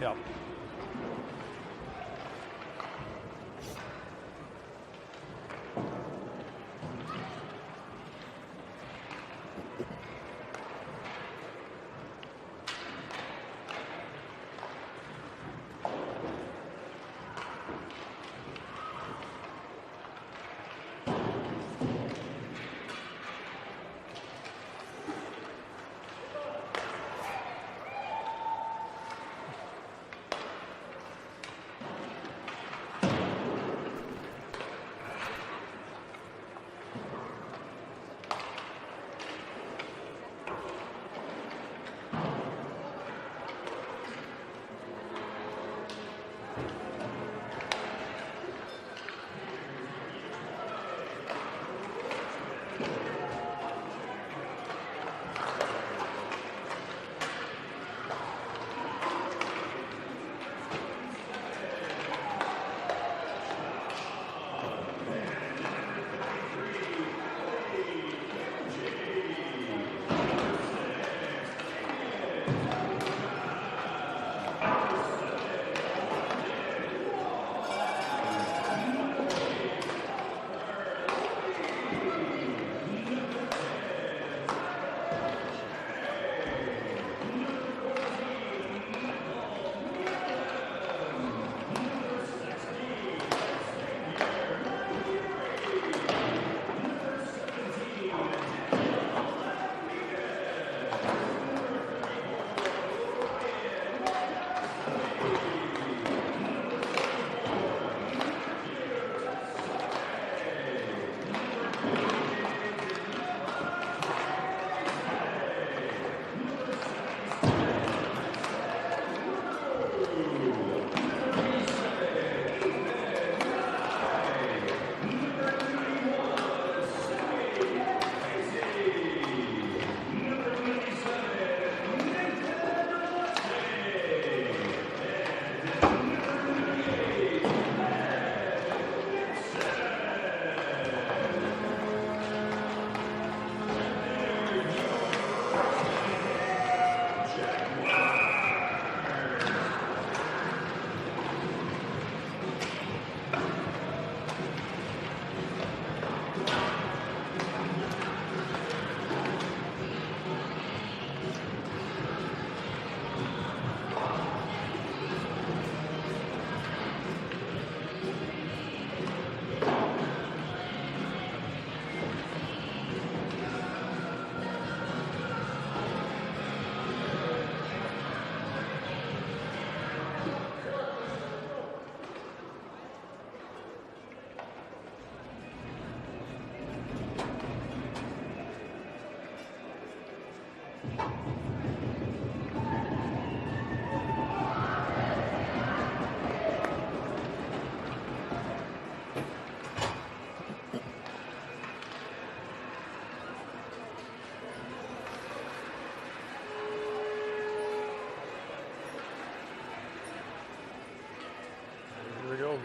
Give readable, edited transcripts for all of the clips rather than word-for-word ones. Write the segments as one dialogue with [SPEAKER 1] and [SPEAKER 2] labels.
[SPEAKER 1] Yeah.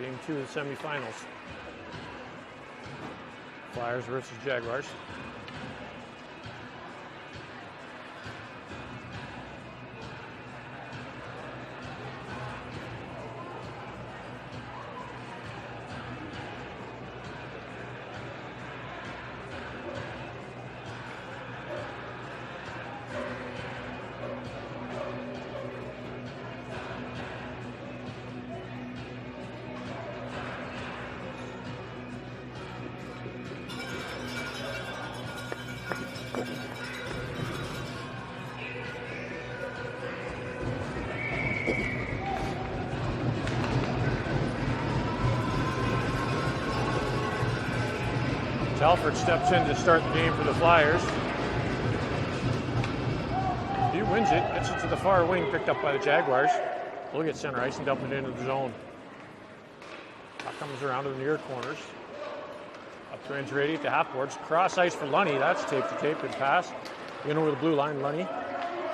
[SPEAKER 1] Game 2 of the semifinals. Flyers versus Jaguars. Telford steps in to start the game for the Flyers. He wins it, gets it to the far wing, picked up by the Jaguars. Look at center ice and dump it into the zone. Puck comes around to the near corners. Up to Andretti at the half boards. Cross ice for Lunny. That's tape to tape. Good pass. In over the blue line, Lunny.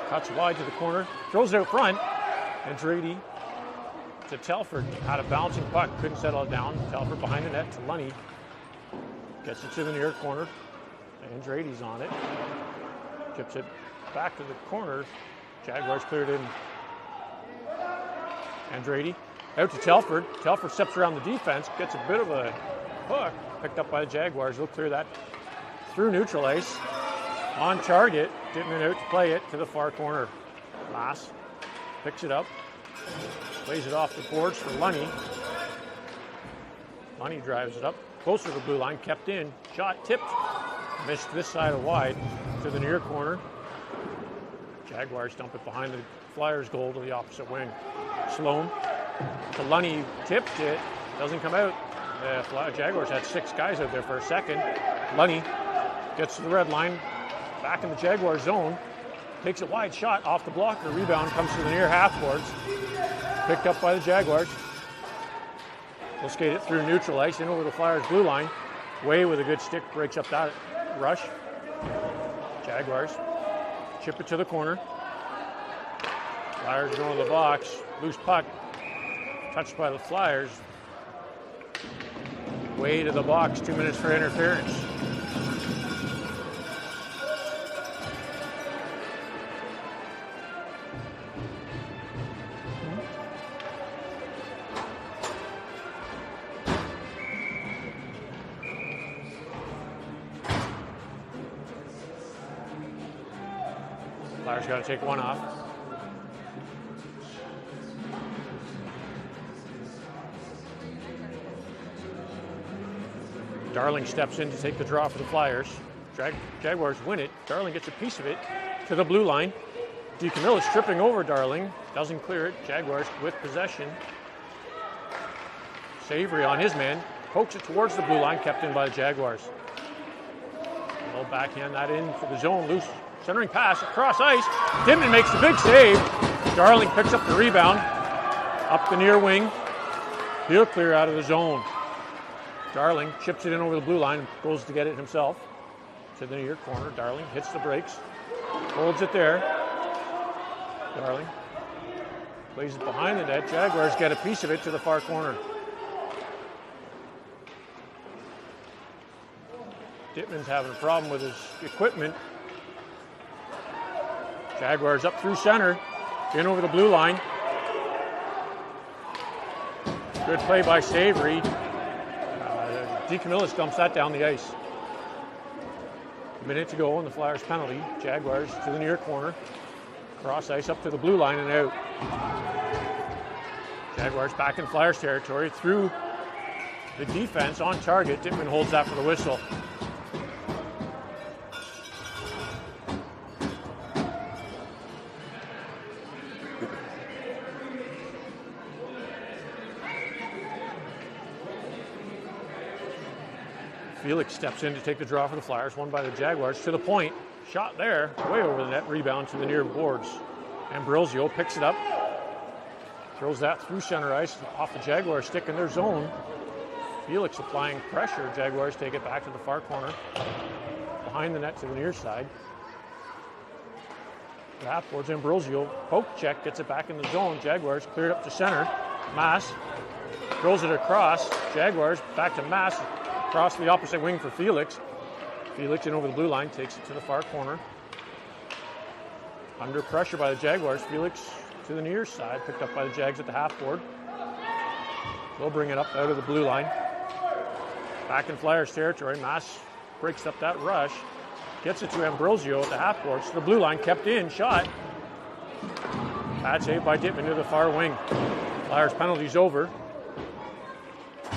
[SPEAKER 1] Cuts wide to the corner. Throws it out front. Andretti to Telford. Had a bouncing puck. Couldn't settle it down. Telford behind the net to Lunny. Gets it to the near corner. Andretti's on it. Chips it back to the corner. Jaguars cleared in. Andretti out to Telford. Telford steps around the defense, gets a bit of a hook, picked up by the Jaguars. They'll clear that through neutral ice. On target, Dittman out to play it to the far corner. Mass picks it up, plays it off the boards for Lunny. Lunny drives it up, closer to the blue line, kept in, shot tipped, missed this side of wide to the near corner. Jaguars dump it behind the Flyers' goal to the opposite wing. Sloan to Lunny, tipped it, doesn't come out. The Jaguars had 6 guys out there for a second. Lunny gets to the red line, back in the Jaguar zone, takes a wide shot off the blocker, rebound comes to the near half boards, picked up by the Jaguars. They'll skate it through neutral ice in over the Flyers' blue line. Way with a good stick breaks up that rush. Jaguars chip it to the corner. Flyers go to the box. Loose puck. Touched by the Flyers. Way to the box. 2 minutes for interference. Flyers got to take one off. Darling steps in to take the draw for the Flyers. Jaguars win it. Darling gets a piece of it to the blue line. DeCamillo tripping over Darling. Doesn't clear it. Jaguars with possession. Savory on his man. Pokes it towards the blue line, kept in by the Jaguars. They'll backhand that in for the zone. Loose centering pass across ice. Dittman makes the big save. Darling picks up the rebound. Up the near wing. He'll clear out of the zone. Darling chips it in over the blue line, goes to get it himself. To the near corner. Darling hits the brakes. Holds it there. Darling plays it behind the net. Jaguars get a piece of it to the far corner. Dittman's having a problem with his equipment. Jaguars up through center. In over the blue line. Good play by Savory. DeCamillo dumps that down the ice. A minute to go on the Flyers penalty. Jaguars to the near corner. Cross ice up to the blue line and out. Jaguars back in Flyers territory through the defense on target. Dittman holds that for the whistle. Felix steps in to take the draw for the Flyers, won by the Jaguars. To the point, shot there, way over the net, rebound to the near boards. Ambrosio picks it up, throws that through center ice, off the Jaguar stick in their zone. Felix applying pressure. Jaguars take it back to the far corner, behind the net to the near side. The half boards, Ambrosio, poke check, gets it back in the zone. Jaguars cleared up to center. Mass throws it across. Jaguars back to Mass. Across the opposite wing for Felix. Felix in over the blue line, takes it to the far corner. Under pressure by the Jaguars, Felix to the near side, picked up by the Jags at the half board. They'll bring it up out of the blue line. Back in Flyers territory, Mass breaks up that rush. Gets it to Ambrosio at the half board. So the blue line kept in, shot. Bad save by Dittman to the far wing. Flyers penalty's over.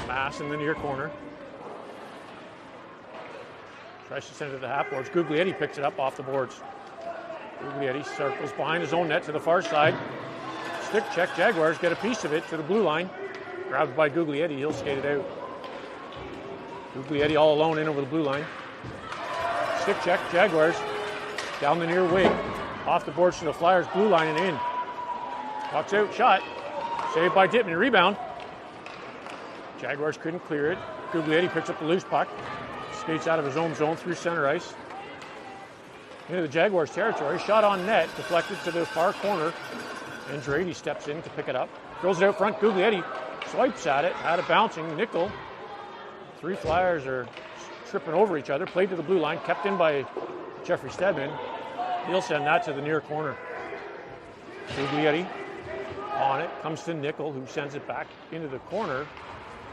[SPEAKER 1] Mass in the near corner. Tries to send it to the half boards. Guglietti picks it up off the boards. Guglietti circles behind his own net to the far side. Stick check. Jaguars get a piece of it to the blue line. Grabbed by Guglietti. He'll skate it out. Guglietti all alone in over the blue line. Stick check. Jaguars down the near wing. Off the boards to the Flyers blue line and in. Walks out. Shot. Saved by Dittman. Rebound. Jaguars couldn't clear it. Guglietti picks up the loose puck. Skates out of his own zone through center ice. Into the Jaguars territory. Shot on net. Deflected to the far corner. Andretti steps in to pick it up. Throws it out front. Guglietti swipes at it. Had it bouncing. Nickel. 3 Flyers are tripping over each other. Played to the blue line, kept in by Jeffrey Stedman. He'll send that to the near corner. Guglietti on it, comes to Nickel, who sends it back into the corner.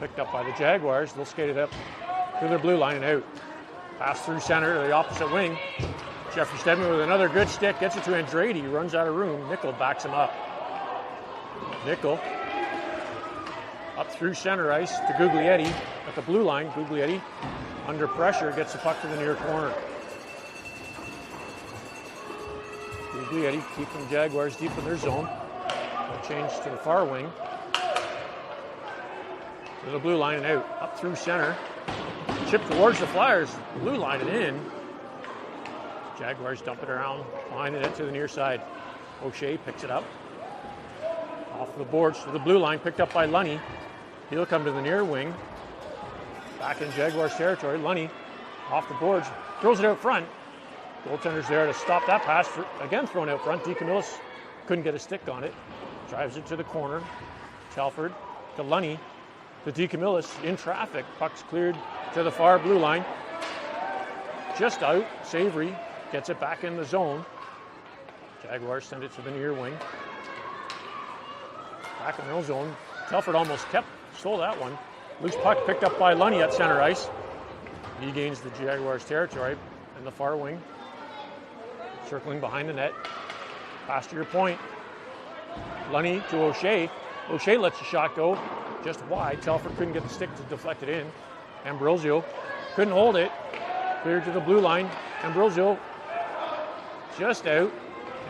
[SPEAKER 1] Picked up by the Jaguars. They'll skate it up to their blue line and out. Pass through center to the opposite wing. Jeffrey Stedman with another good stick, gets it to Andretti, runs out of room. Nickel backs him up. Nickel up through center ice to Guglietti at the blue line. Guglietti under pressure gets the puck to the near corner. Guglietti keeping Jaguars deep in their zone. They'll change to the far wing. To the blue line and out. Up through center. Chip towards the Flyers. Blue line and in. Jaguars dump it around behind the net to the near side. O'Shea picks it up. Off the boards to the blue line. Picked up by Lunny. He'll come to the near wing. Back in Jaguars territory. Lunny off the boards. Throws it out front. Goaltender's there to stop that pass. Again thrown out front. DeCamillis couldn't get a stick on it. Drives it to the corner. Telford to Lunny. To DeCamillis in traffic. Puck's cleared to the far blue line. Just out. Savory gets it back in the zone. Jaguars send it to the near wing. Back in their own zone. Telford almost stole that one. Loose puck picked up by Lunny at center ice. He gains the Jaguars territory in the far wing. Circling behind the net. Pass to your point. Lunny to O'Shea. O'Shea lets the shot go just wide. Telford couldn't get the stick to deflect it in. Ambrosio couldn't hold it. Cleared to the blue line. Ambrosio just out.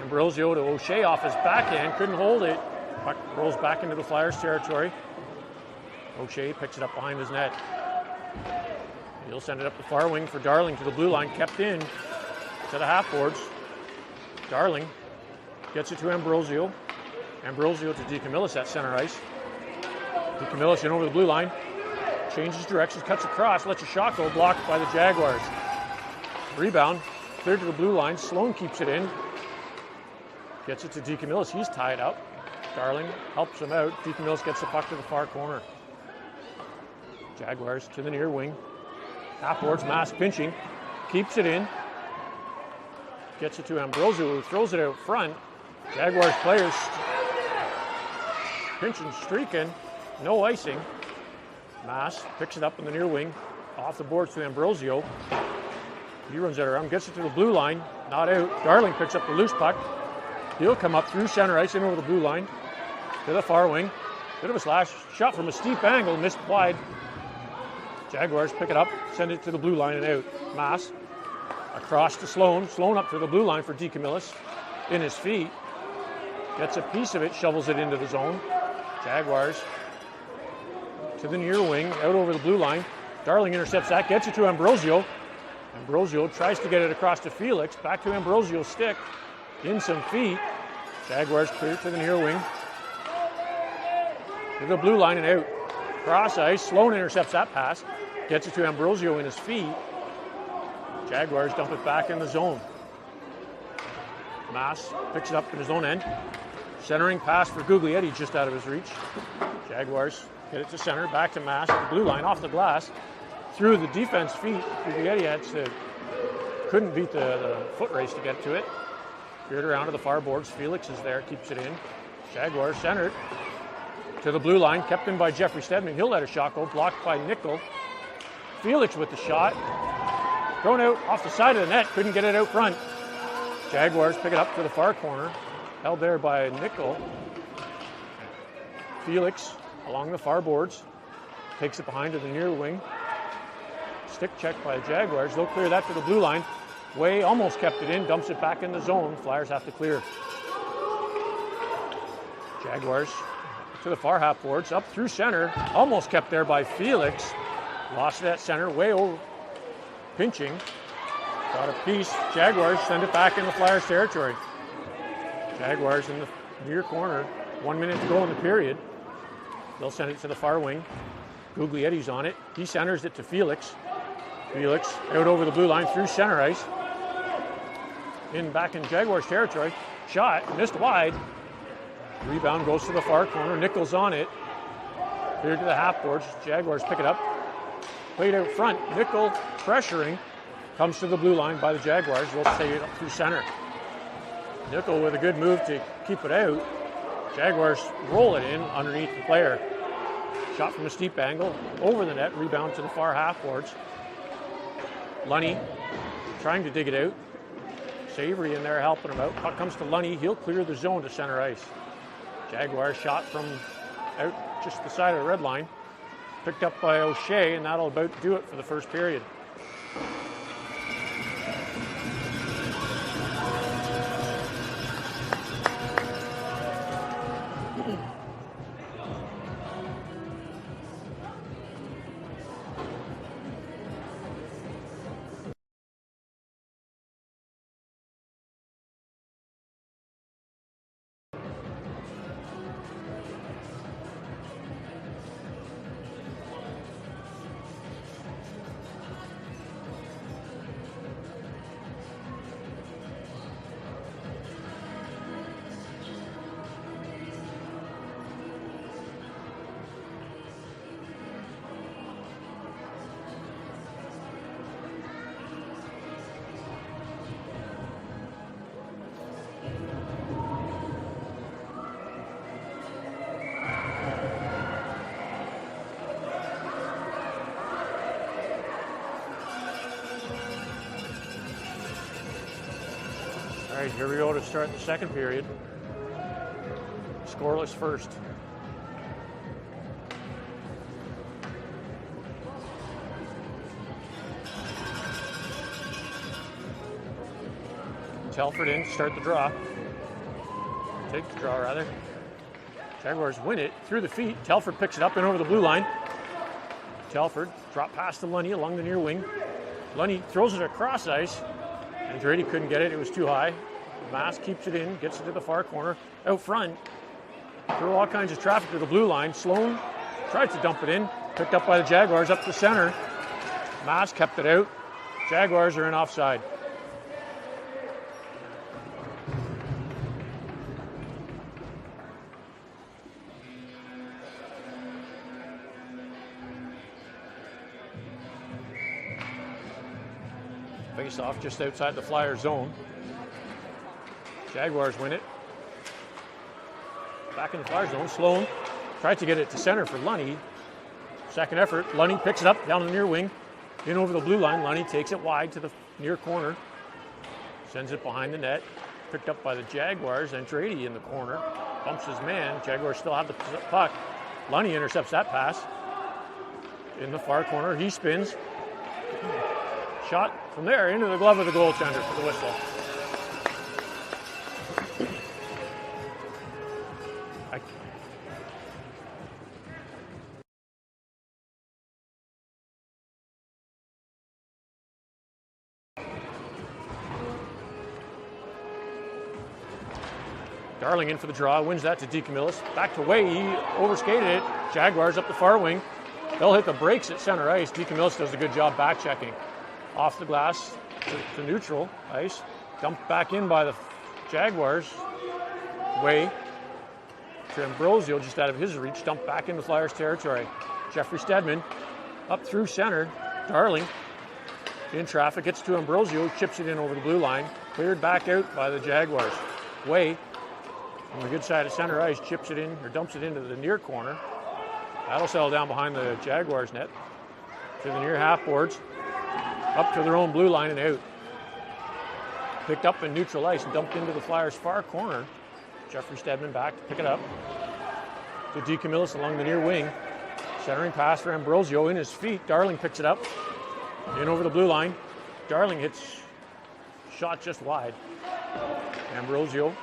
[SPEAKER 1] Ambrosio to O'Shea off his backhand. Couldn't hold it. Puck rolls back into the Flyers territory. O'Shea picks it up behind his net. He'll send it up the far wing for Darling to the blue line. Kept in to the half boards. Darling gets it to Ambrosio. Ambrosio to DeCamillis at center ice. DeCamillis in over the blue line. Changes directions, cuts across, lets a shot go, blocked by the Jaguars. Rebound, cleared to the blue line. Sloan keeps it in. Gets it to DeCamillis. He's tied up. Darling helps him out. DeCamillis gets the puck to the far corner. Jaguars to the near wing. Half boards, Mass pinching. Keeps it in. Gets it to Ambrosio, who throws it out front. Jaguars players pinching, streaking. No icing. Mass picks it up in the near wing. Off the boards to Ambrosio. He runs it around, gets it to the blue line. Not out. Darling picks up the loose puck. He'll come up through center ice in over the blue line. To the far wing. Bit of a slash. Shot from a steep angle. Missed wide. Jaguars pick it up. Send it to the blue line and out. Mass. Across to Sloan. Sloan up to the blue line for DeCamillis. In his feet. Gets a piece of it. Shovels it into the zone. Jaguars to the near wing. Out over the blue line. Darling intercepts that. Gets it to Ambrosio. Ambrosio tries to get it across to Felix. Back to Ambrosio's stick. In some feet. Jaguars clear to the near wing. To the blue line and out. Cross ice. Sloan intercepts that pass. Gets it to Ambrosio in his feet. Jaguars dump it back in the zone. Mass picks it up in his own end. Centering pass for Guglietti just out of his reach. Jaguars get it to center. Back to Mass. The blue line off the glass. Through the defense feet. Guglietti couldn't beat the foot race to get to it. Cleared around to the far boards. Felix is there. Keeps it in. Jaguars centered. To the blue line, kept in by Jeffrey Stedman. He'll let a shot go, blocked by Nickel. Felix with the shot. Thrown out off the side of the net, couldn't get it out front. Jaguars pick it up to the far corner. Held there by Nickel. Felix along the far boards. Takes it behind to the near wing. Stick check by the Jaguars. They'll clear that to the blue line. Way almost kept it in, dumps it back in the zone. Flyers have to clear. Jaguars to the far half boards, up through center, almost kept there by Felix. Lost it at center, way over, pinching. Got a piece. Jaguars send it back in the Flyers territory. Jaguars in the near corner. 1 minute to go in the period. They'll send it to the far wing. Guglietti's on it. He centers it to Felix. Felix out over the blue line through center ice. Back in Jaguars territory. Shot, missed wide. Rebound goes to the far corner. Nichols on it. Cleared to the half boards. Jaguars pick it up. played out front. Nickel pressuring. Comes to the blue line by the Jaguars. They'll take it up through center. Nickel with a good move to keep it out. Jaguars roll it in underneath the player. Shot from a steep angle. Over the net. Rebound to the far half boards. Lunny trying to dig it out. Savory in there helping him out. Puck comes to Lunny. He'll clear the zone to center ice. Jaguars shot from out just the side of the red line. Picked up by O'Shea, and that'll about do it for the first period. All right, here we go to start the second period. Scoreless first. Telford in, start the draw. Take the draw, rather. Jaguars win it through the feet. Telford picks it up and over the blue line. Telford drop past to Lunny along the near wing. Lunny throws it across ice. Andretti couldn't get it. It was too high. Mass keeps it in, gets it to the far corner. Out front, through all kinds of traffic to the blue line. Sloan tried to dump it in. Picked up by the Jaguars up the center. Mass kept it out. Jaguars are in offside. Face off just outside the Flyers zone. Jaguars win it. Back in the Flyers zone. Sloan tried to get it to center for Lunny. Second effort. Lunny picks it up down the near wing. In over the blue line. Lunny takes it wide to the near corner. Sends it behind the net. Picked up by the Jaguars. Andretti in the corner. Bumps his man. Jaguars still have the puck. Lunny intercepts that pass. In the far corner. He spins. Shot from there into the glove of the goaltender for the whistle. Darling in for the draw, wins that to DeCamillis. Back to Way, he overskated it. Jaguars up the far wing. They'll hit the brakes at center ice. DeCamillis does a good job back checking. Off the glass to neutral ice. Dumped back in by the Jaguars. Way to Ambrosio just out of his reach. Dumped back into Flyers territory. Jeffrey Stedman up through center. Darling in traffic. Gets to Ambrosio. Chips it in over the blue line. Cleared back out by the Jaguars. Way on the good side of center ice. Chips it in or dumps it into the near corner. That'll settle down behind the Jaguars net. To the near half boards. Up to their own blue line and out. Picked up in neutral ice and dumped into the Flyers' far corner. Jeffrey Stedman back to pick it up. To DeCamillis along the near wing. Centering pass for Ambrosio in his feet. Darling picks it up. In over the blue line. Darling hits shot just wide. Ambrosio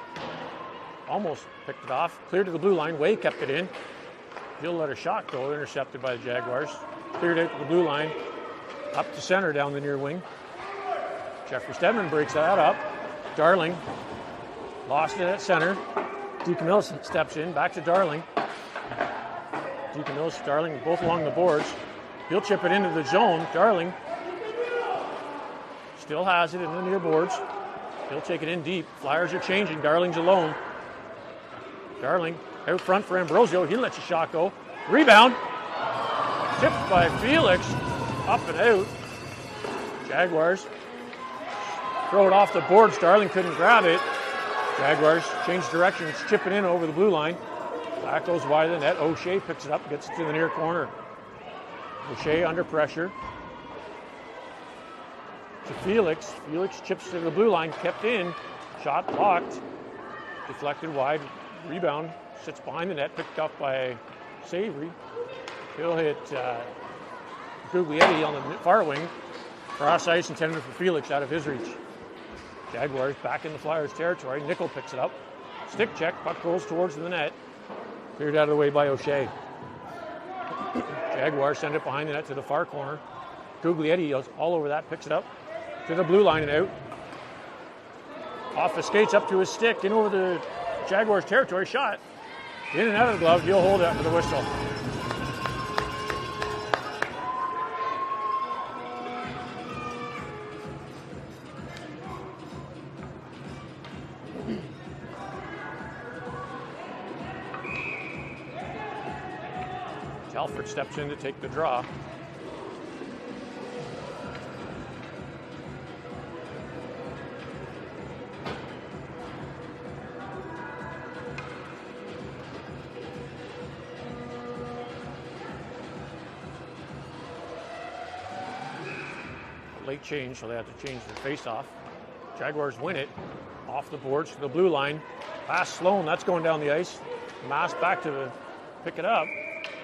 [SPEAKER 1] almost picked it off. Cleared to the blue line. Way kept it in. He'll let a shot go. Intercepted by the Jaguars. Cleared out to the blue line. Up to center down the near wing. Jeffrey Stedman breaks that up. Darling lost it at center. DeCamillis steps in. Back to Darling. DeCamillis, Darling both along the boards. He'll chip it into the zone. Darling still has it in the near boards. He'll take it in deep. Flyers are changing. Darling's alone. Darling out front for Ambrosio. He lets a shot go. Rebound. Tipped by Felix. up and out. Jaguars throw it off the boards. Darling couldn't grab it. Jaguars change directions, chipping in over the blue line. Back goes wide of the net. O'Shea picks it up, gets it to the near corner. O'Shea under pressure. To Felix. Felix chips to the blue line, kept in. Shot blocked. Deflected wide. Rebound. Sits behind the net, picked up by Savory. He'll hit Guglietti on the far wing. Cross ice intended for Felix out of his reach. Jaguars back in the Flyers' territory. Nickel picks it up. Stick check. Puck goes towards the net. Cleared out of the way by O'Shea. Jaguars send it behind the net to the far corner. Guglietti goes all over that, picks it up to the blue line and out. Off the skates up to his stick, in over the Jaguars' territory. Shot. In and out of the glove. He'll hold it for the whistle. Telford steps in to take the draw. Late change, so they have to change their face-off. Jaguars win it. Off the boards to the blue line. Pass Sloan, that's going down the ice. Mass back to the pick it up.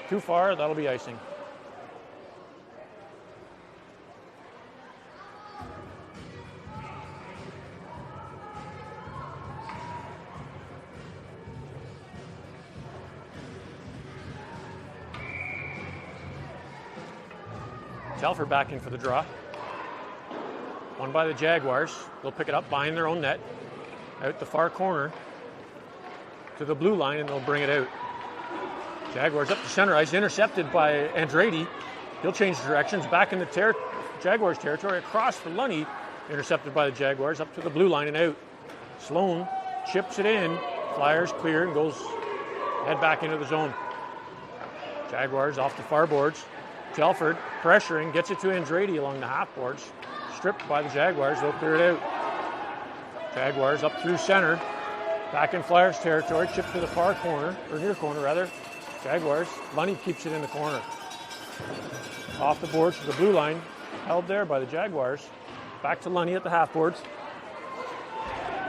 [SPEAKER 1] Too far, that'll be icing. Telford back in for the draw. Won by the Jaguars. They'll pick it up behind their own net. Out the far corner to the blue line, and they'll bring it out. Jaguars up to center ice, intercepted by Andrade. He'll change directions back in the Jaguars territory, across for Lunny. Intercepted by the Jaguars, up to the blue line and out. Sloan chips it in. Flyers clear and goes head back into the zone. Jaguars off the far boards. Telford pressuring, gets it to Andrade along the half boards. Stripped by the Jaguars, they'll clear it out. Jaguars up through center. Back in Flyers territory, chipped to the far corner, or near corner rather. Jaguars, Lunny keeps it in the corner. Off the boards to the blue line, held there by the Jaguars. Back to Lunny at the half boards.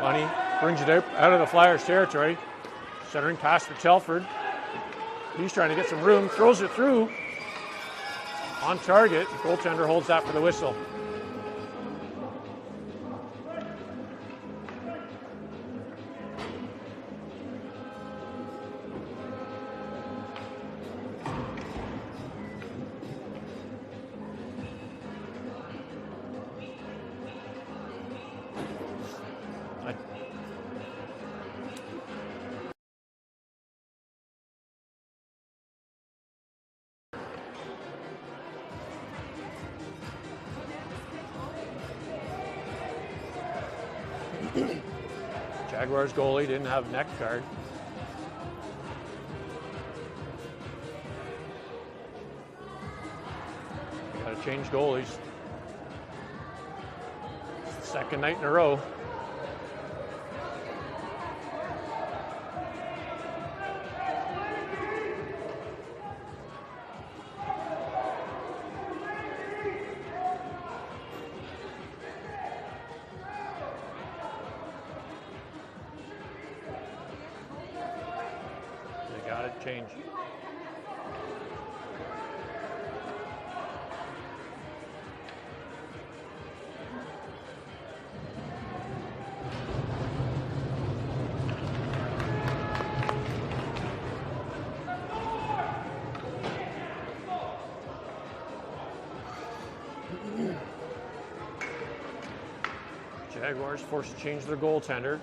[SPEAKER 1] Lunny brings it out of the Flyers territory. Centering pass for Telford. He's trying to get some room, throws it through. On target, goaltender holds that for the whistle. Jaguars goalie didn't have neck guard. Got to change goalies. Second night in a row. Change. Jaguars forced to change their goaltender.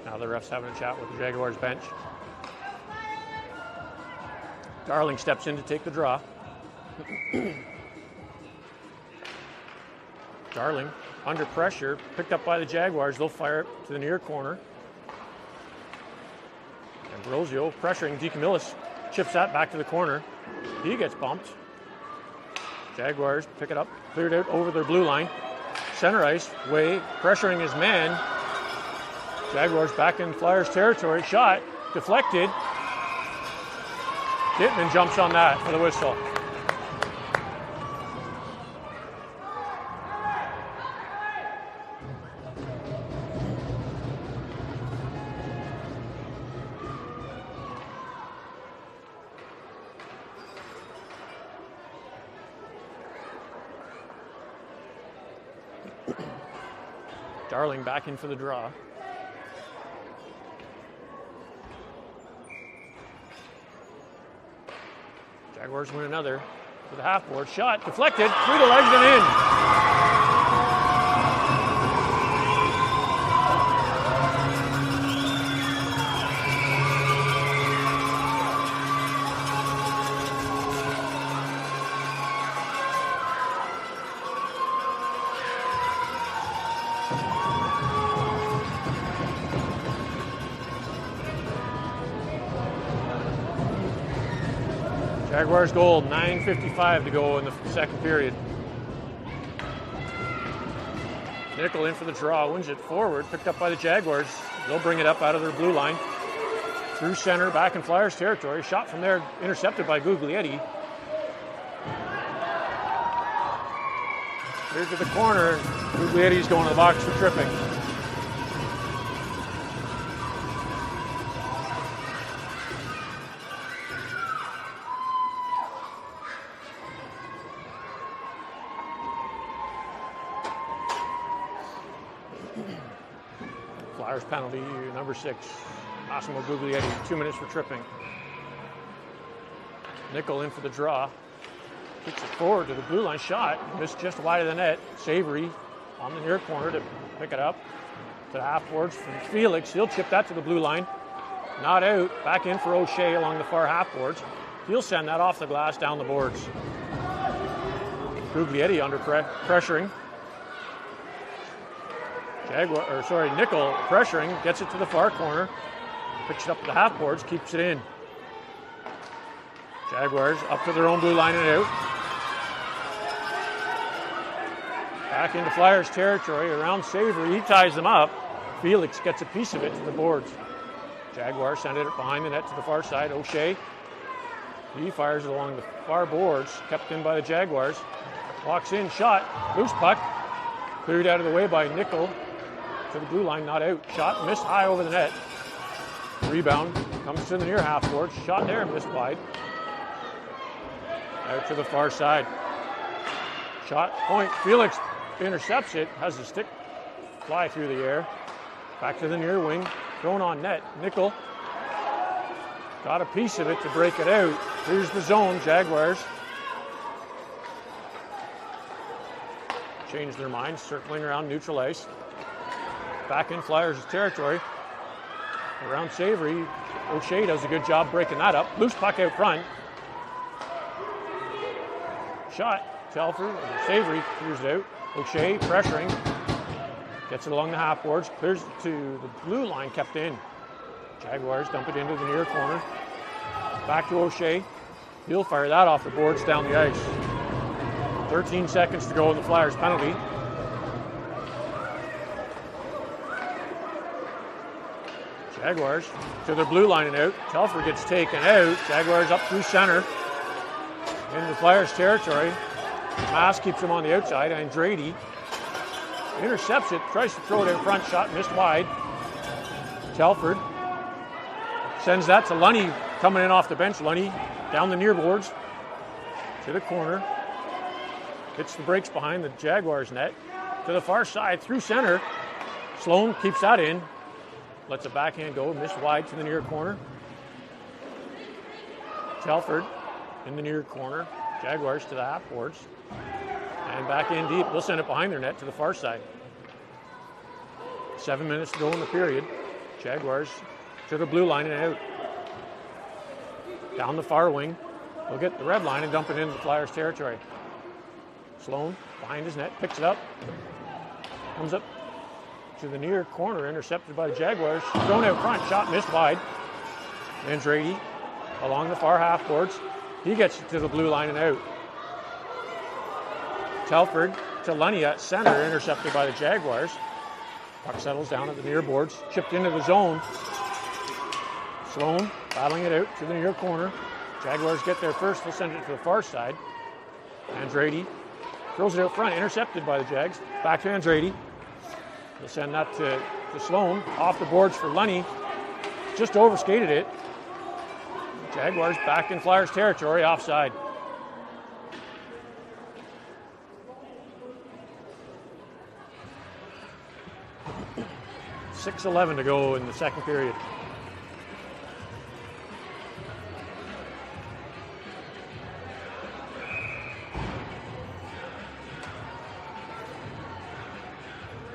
[SPEAKER 1] Now the ref's having a chat with the Jaguars bench. Darling steps in to take the draw. Darling under pressure, picked up by the Jaguars. They'll fire it to the near corner. And Rosio pressuring DeCamillis, chips that back to the corner. He gets bumped. Jaguars pick it up, cleared out over their blue line. Center ice, Way pressuring his man. Jaguars back in Flyers territory. Shot, deflected. Dittman jumps on that for the whistle. Darling back in for the draw. Jaguars win another for the half-board. Shot, deflected, through the legs and in. Jaguars goal, 9:55 to go in the second period. Nickel in for the draw, wins it forward, picked up by the Jaguars. They'll bring it up out of their blue line. Through center, back in Flyers territory. Shot from there, intercepted by Guglietti. Here to the corner, Guglietti's going to the box for tripping. Flyers penalty, number 6, Massimo Guglietti, 2 minutes for tripping. Nickel in for the draw. Kicks it forward to the blue line. Shot, missed just wide of the net. Savory on the near corner to pick it up to the half boards from Felix. He'll chip that to the blue line. Not out. Back in for O'Shea along the far half boards. He'll send that off the glass down the boards. Guglietti under pressuring. Nickel pressuring, gets it to the far corner, picks it up to the half boards, keeps it in. Jaguars up to their own blue line and out. Back into Flyers territory, around Savory, he ties them up. Felix gets a piece of it to the boards. Jaguars send it behind the net to the far side. O'Shea, he fires it along the far boards, kept in by the Jaguars. Walks in, shot, loose puck, cleared out of the way by Nickel. To the blue line, not out. Shot, missed high over the net. Rebound, comes to the near half board. Shot there, missed wide. Out to the far side. Shot, point. Felix intercepts it, has the stick fly through the air. Back to the near wing, thrown on net. Nickel got a piece of it to break it out. Here's the zone, Jaguars. Changed their minds, circling around neutral ice. Back in Flyers territory. Around Savory, O'Shea does a good job breaking that up. Loose puck out front. Shot, Telford, Savory clears it out. O'Shea pressuring. Gets it along the half boards, clears it to the blue line, kept in. Jaguars dump it into the near corner. Back to O'Shea. He'll fire that off the boards down the ice. 13 seconds to go in the Flyers penalty. Jaguars to their blue line and out. Telford gets taken out. Jaguars up through center. Into Flyers territory. Mass keeps him on the outside. Andrade intercepts it. Tries to throw it in front. Shot missed wide. Telford sends that to Lunny coming in off the bench. Lunny down the near boards to the corner. Hits the brakes behind the Jaguars net. To the far side through center. Sloan keeps that in. Lets a backhand go, missed wide to the near corner. Telford in the near corner. Jaguars to the half boards. And back in deep. They'll send it behind their net to the far side. 7 minutes to go in the period. Jaguars to the blue line and out. Down the far wing. They'll get the red line and dump it into the Flyers territory. Sloan behind his net, picks it up. Comes up to the near corner, intercepted by the Jaguars. Thrown out front, shot missed wide. Andrade along the far half boards. He gets it to the blue line and out. Telford to Lunny at center, intercepted by the Jaguars. Puck settles down at the near boards, chipped into the zone. Sloan battling it out to the near corner. Jaguars get there first, they'll send it to the far side. Andretti throws it out front, intercepted by the Jags. Back to Andretti. They'll send that to Sloan, off the boards for Lunny. Just overskated it. Jaguars back in Flyers territory, offside. .6:11 to go in the second period.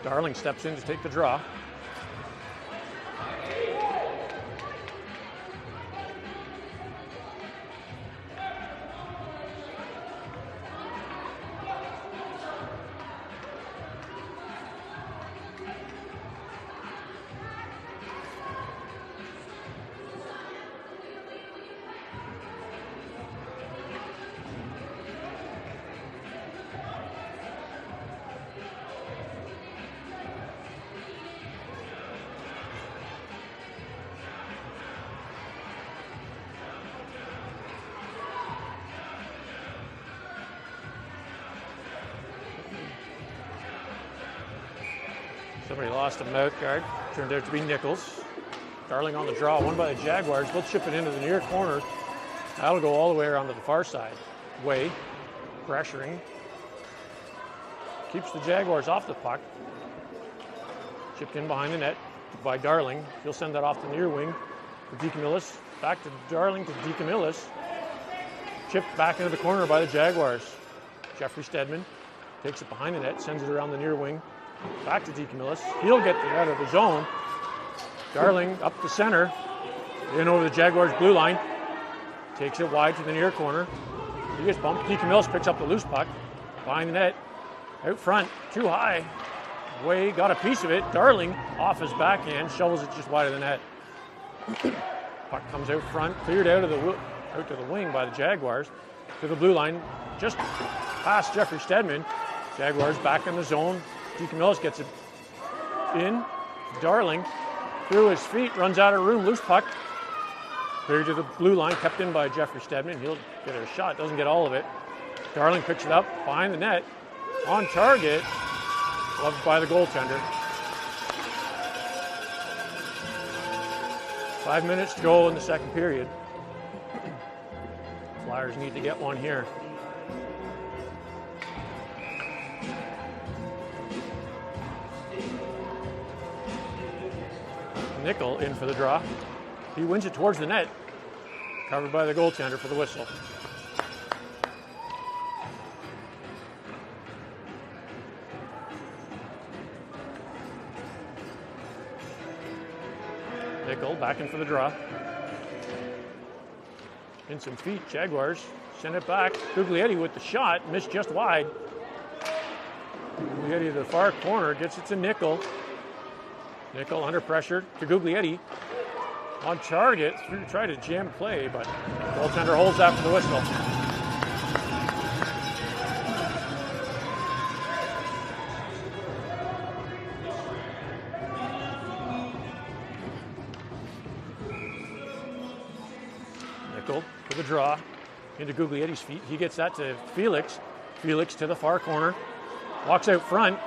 [SPEAKER 1] Darling steps in to take the draw. Somebody lost a mouth guard. Turned out to be Nichols. Darling on the draw, won by the Jaguars. They'll chip it into the near corner. That'll go all the way around to the far side. Way, pressuring. Keeps the Jaguars off the puck. Chipped in behind the net by Darling. He'll send that off the near wing for DeCamillis. Back to Darling to DeCamillis. Chipped back into the corner by the Jaguars. Jeffrey Stedman takes it behind the net, sends it around the near wing. Back to DeCamillis. He'll get it out of the zone. Darling up the center. In over the Jaguars' blue line. Takes it wide to the near corner. He gets bumped. DeCamillis picks up the loose puck. Behind the net. Out front. Too high. Way got a piece of it. Darling off his backhand. Shovels it just wide of the net. Puck comes out front. Cleared out to the wing by the Jaguars. To the blue line. Just past Jeffrey Stedman. Jaguars back in the zone. DeCamillis gets it in. Darling through his feet, runs out of room, loose puck. Clear to the blue line, kept in by Jeffrey Stedman. He'll get a shot, doesn't get all of it. Darling picks it up behind the net. On target, loved by the goaltender. 5 minutes to go in the second period. Flyers need to get one here. Nickel in for the draw. He wins it towards the net. Covered by the goaltender for the whistle. Nickel back in for the draw. In some feet, Jaguars send it back. Guglietti with the shot, missed just wide. Guglietti to the far corner, gets it to Nickel. Nickel under pressure to Guglietti. On target, try to jam play, but goaltender holds after the whistle. Nickel for the draw into Guglietti's feet. He gets that to Felix. Felix to the far corner. Walks out front.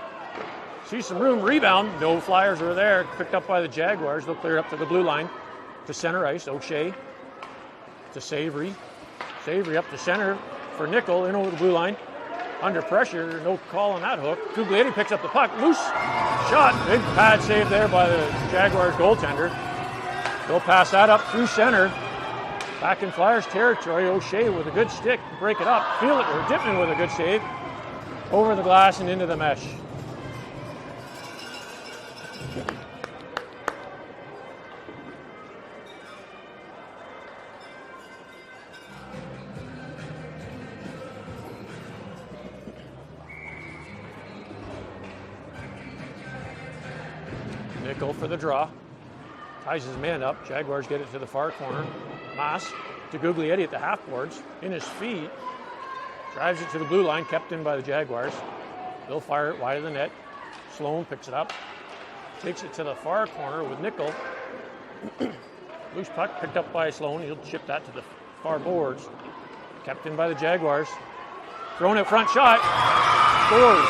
[SPEAKER 1] Sees some room, rebound. No Flyers are there. Picked up by the Jaguars. They'll clear it up to the blue line. To center ice, O'Shea. To Savory. Savory up to center for Nickel, in over the blue line. Under pressure, no call on that hook. Guglietti picks up the puck. Loose shot. Big pad save there by the Jaguars goaltender. They'll pass that up through center. Back in Flyers territory, O'Shea with a good stick to break it up. Dippman with a good save. Over the glass and into the mesh. Nickel for the draw. Ties his man up. Jaguars get it to the far corner. Maas to Guglietti at the half boards. In his feet. Drives it to the blue line, kept in by the Jaguars. They'll fire it wide of the net. Sloan picks it up. Takes it to the far corner with Nickel. Loose puck picked up by Sloan. He'll chip that to the far boards. Kept in by the Jaguars. Thrown at front shot. Scores.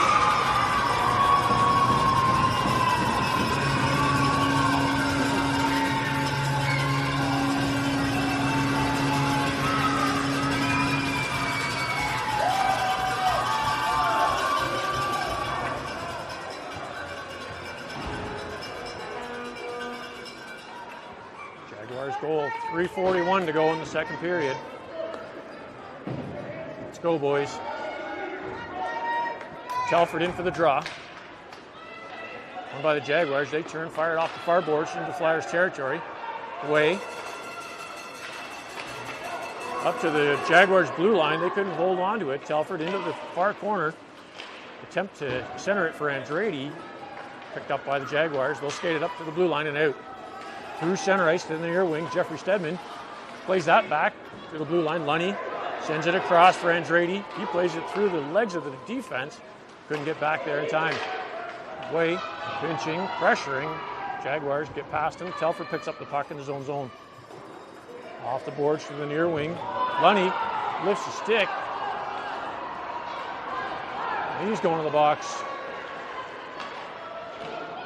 [SPEAKER 1] Jaguars goal. 3:41 to go in the second period. Let's go, boys. Telford in for the draw. Won by the Jaguars. They turn, fired off the far boards into Flyers territory. Away. Up to the Jaguars blue line. They couldn't hold on to it. Telford into the far corner. Attempt to center it for Andretti. Picked up by the Jaguars. They'll skate it up to the blue line and out. Through center ice to the near wing. Jeffrey Stedman plays that back to the blue line. Lunny sends it across for Andretti. He plays it through the legs of the defense. Couldn't get back there in time. Way, pinching, pressuring. Jaguars get past him. Telford picks up the puck in his own zone. Off the boards to the near wing. Lunny lifts the stick. He's going to the box.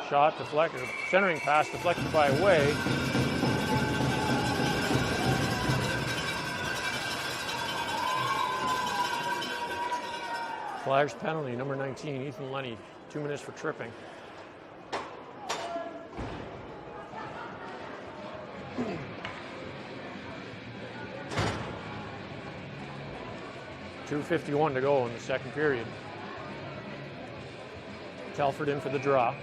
[SPEAKER 1] Shot deflected, centering pass deflected by Way. Flyers penalty, number 19, Ethan Lunny, 2 minutes for tripping. .251 to go in the second period. Telford in for the draw.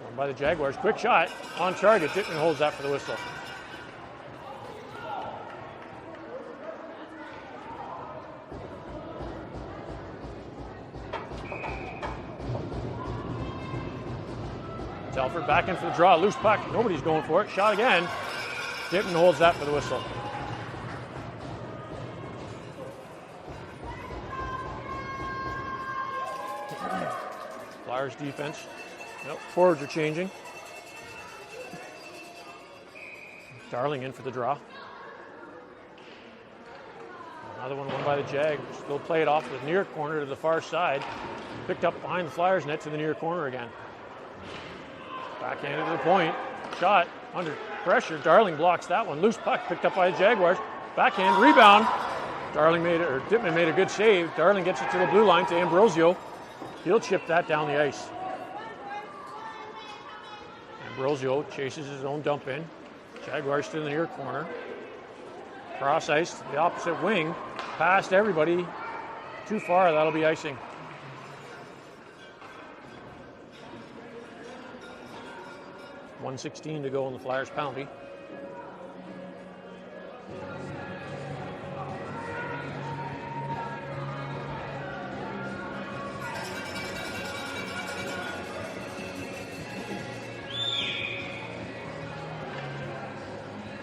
[SPEAKER 1] Won by the Jaguars. Quick shot on target. Dittman holds that for the whistle. Telford back in for the draw. Loose puck. Nobody's going for it. Shot again. Dittman holds that for the whistle. Flyers defense. Nope, forwards are changing. Darling in for the draw. Another one won by the Jags. They'll play it off the near corner to the far side. Picked up behind the Flyers net to the near corner again. Backhanded to the point. Shot under pressure. Darling blocks that one. Loose puck picked up by the Jaguars. Backhand rebound. Dittman made a good save. Darling gets it to the blue line to Ambrosio. He'll chip that down the ice. Ambrosio chases his own dump in. Jaguars to the near corner. Cross ice to the opposite wing. Past everybody. Too far, that'll be icing. .116 to go in the Flyers penalty.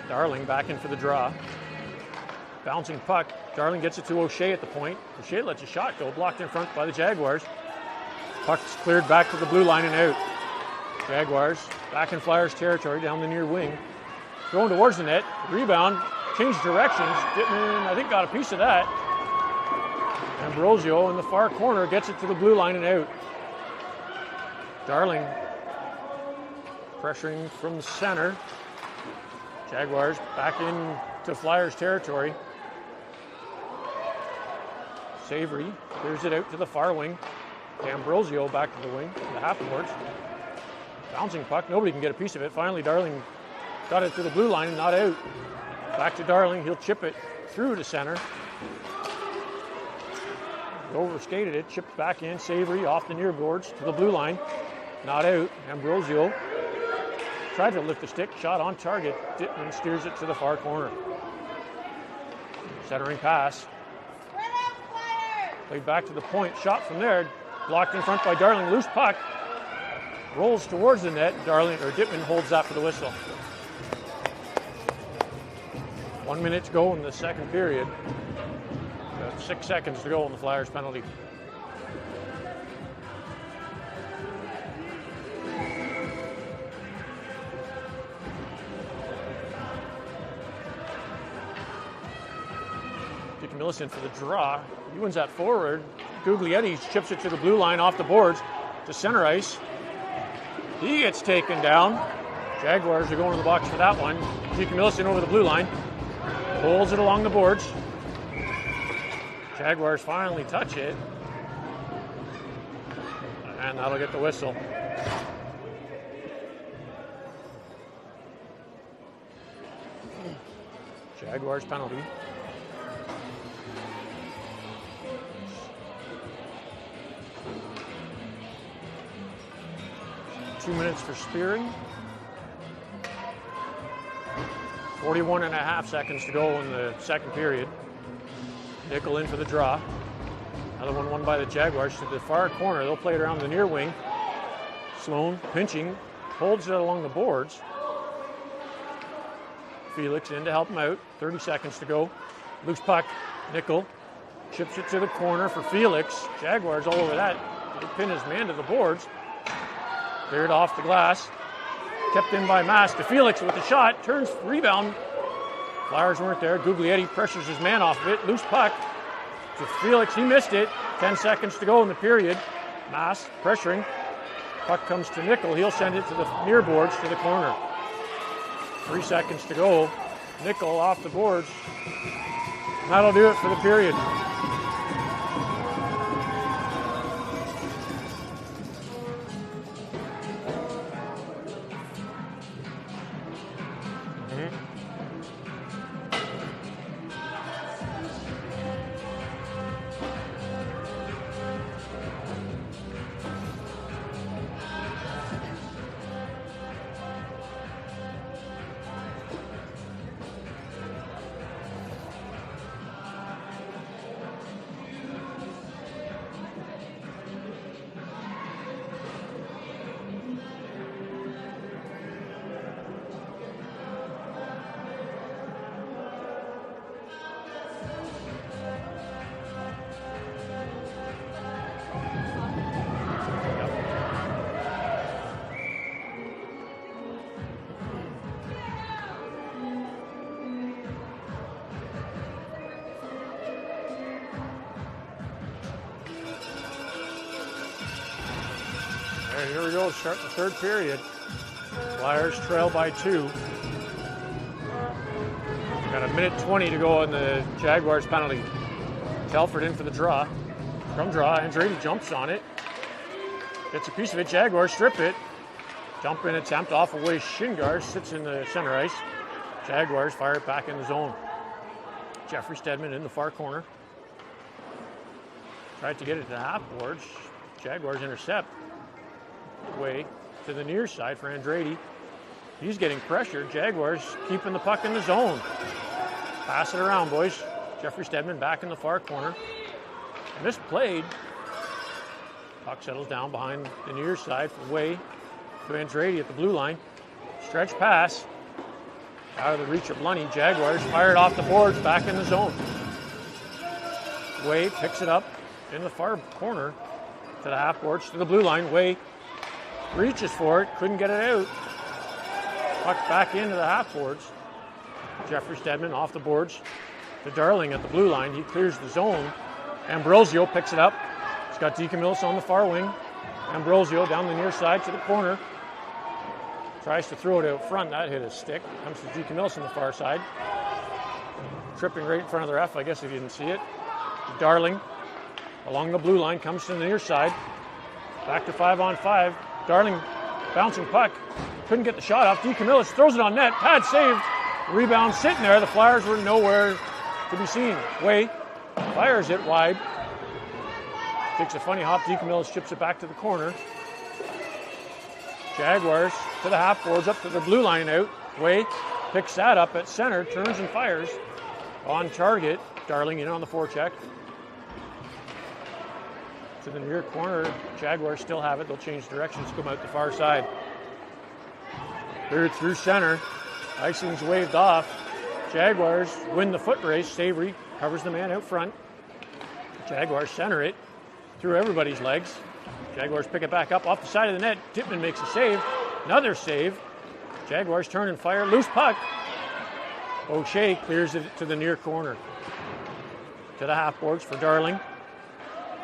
[SPEAKER 1] Darling back in for the draw. Bouncing puck. Darling gets it to O'Shea at the point. O'Shea lets a shot go. Blocked in front by the Jaguars. Puck's cleared back to the blue line and out. Jaguars back in Flyers territory down the near wing. Thrown towards the net. Rebound. Changed directions. Dittman, I think, got a piece of that. Ambrosio in the far corner gets it to the blue line and out. Darling pressuring from the center. Jaguars back into Flyers territory. Savory clears it out to the far wing. Ambrosio back to the wing, the half boards. Bouncing puck, nobody can get a piece of it. Finally, Darling got it to the blue line and not out. Back to Darling, he'll chip it through to center. Overskated it, chipped back in. Savory off the near boards to the blue line. Not out. Ambrosio tried to lift the stick, shot on target. Dittman steers it to the far corner. Centering pass. Played back to the point, shot from there. Blocked in front by Darling, loose puck. Rolls towards the net. Dittman holds that for the whistle. 1 minute to go in the second period. 6 seconds to go on the Flyers penalty. Millicent for the draw. He wins that forward. Guglietti chips it to the blue line off the boards to center ice. He gets taken down. Jaguars are going to the box for that one. Deacon Millicent over the blue line. Pulls it along the boards. Jaguars finally touch it. And that'll get the whistle. Jaguars penalty. 2 minutes for spearing. 41.5 seconds to go in the second period. Nickel in for the draw. Another one won by the Jaguars to the far corner. They'll play it around the near wing. Sloan pinching, holds it along the boards. Felix in to help him out. 30 seconds to go. Loose puck. Nickel chips it to the corner for Felix. Jaguars all over that. They pin his man to the boards. Cleared off the glass. Kept in by Mass to Felix with the shot. Turns, rebound. Flyers weren't there. Guglietti pressures his man off of it. Loose puck to Felix. He missed it. 10 seconds to go in the period. Mass pressuring. Puck comes to Nickel. He'll send it to the near boards to the corner. 3 seconds to go. Nickel off the boards. That'll do it for the period. Here we go, start the third period. Flyers trail by 2. Got a minute 20 to go on the Jaguars penalty. Telford in for the draw. From draw, Andretti jumps on it. Gets a piece of it, Jaguars strip it. Jump in attempt off away Shingar, sits in the center ice. Jaguars fire it back in the zone. Jeffrey Stedman in the far corner. Tried to get it to the half boards. Jaguars intercept. Way to the near side for Andretti. He's getting pressured. Jaguars keeping the puck in the zone. Pass it around, boys. Jeffrey Stedman back in the far corner. Misplayed. Puck settles down behind the near side for Way to Andretti at the blue line. Stretch pass. Out of the reach of Lunny. Jaguars fired off the boards back in the zone. Way picks it up in the far corner to the half boards to the blue line. Way reaches for it, couldn't get it out. Puck back into the half boards. Jeffrey Stedman off the boards to Darling at the blue line. He clears the zone. Ambrosio picks it up. He's got Deacon Mills on the far wing. Ambrosio down the near side to the corner. Tries to throw it out front. That hit his stick. Comes to Deacon Mills on the far side. Tripping right in front of the ref, I guess if you didn't see it. Darling along the blue line comes to the near side. Back to 5-on-5. Darling bouncing puck. Couldn't get the shot off. Deacon Mills throws it on net. Pad saved. Rebound sitting there. The Flyers were nowhere to be seen. Way fires it wide. Takes a funny hop. Deacon Mills chips it back to the corner. Jaguars to the half boards up to the blue line out. Way picks that up at center. Turns and fires. On target. Darling in on the forecheck. To the near corner. Jaguars still have it. They'll change directions, come out the far side. Cleared through center. Icing's waved off. Jaguars win the foot race. Savory covers the man out front. Jaguars center it through everybody's legs. Jaguars pick it back up off the side of the net. Tippmann makes a save. Another save. Jaguars turn and fire. Loose puck. O'Shea clears it to the near corner. To the half boards for Darling.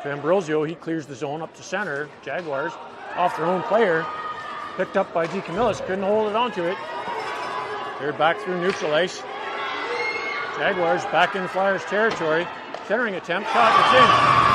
[SPEAKER 1] To Ambrosio. He clears the zone up to center. Jaguars off their own player. Picked up by DeCamillis. Couldn't hold it onto it. Cleared back through neutral ice. Jaguars back in Flyers territory. Centering attempt. Shot. It's in.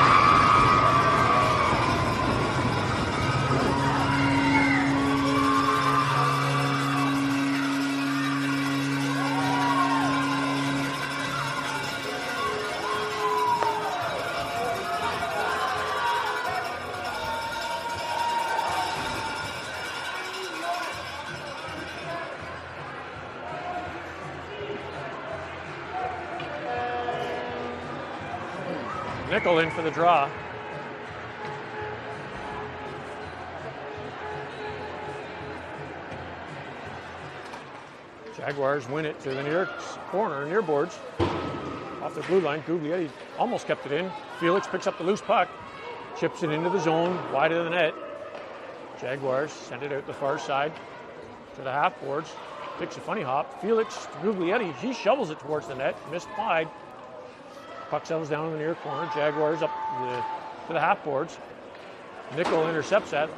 [SPEAKER 1] Nickel in for the draw. Jaguars win it to the near corner, near boards. Off the blue line, Guglietti almost kept it in. Felix picks up the loose puck, chips it into the zone, wide of the net. Jaguars send it out the far side to the half boards. Takes a funny hop. Felix to Guglietti, he shovels it towards the net, missed wide. Puck settles down in the near corner. Jaguars up to the half boards. Nickel intercepts that.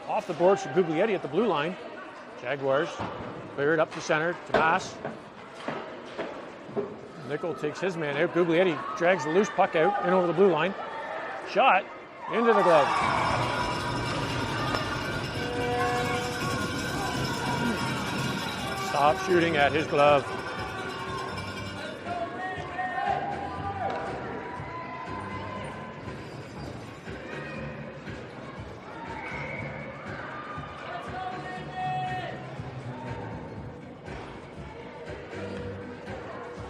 [SPEAKER 1] Off the boards to Guglietti at the blue line. Jaguars clear it up to center to Mass. Nickel takes his man out. Guglietti drags the loose puck out in over the blue line. Shot into the glove. Stop shooting at his glove.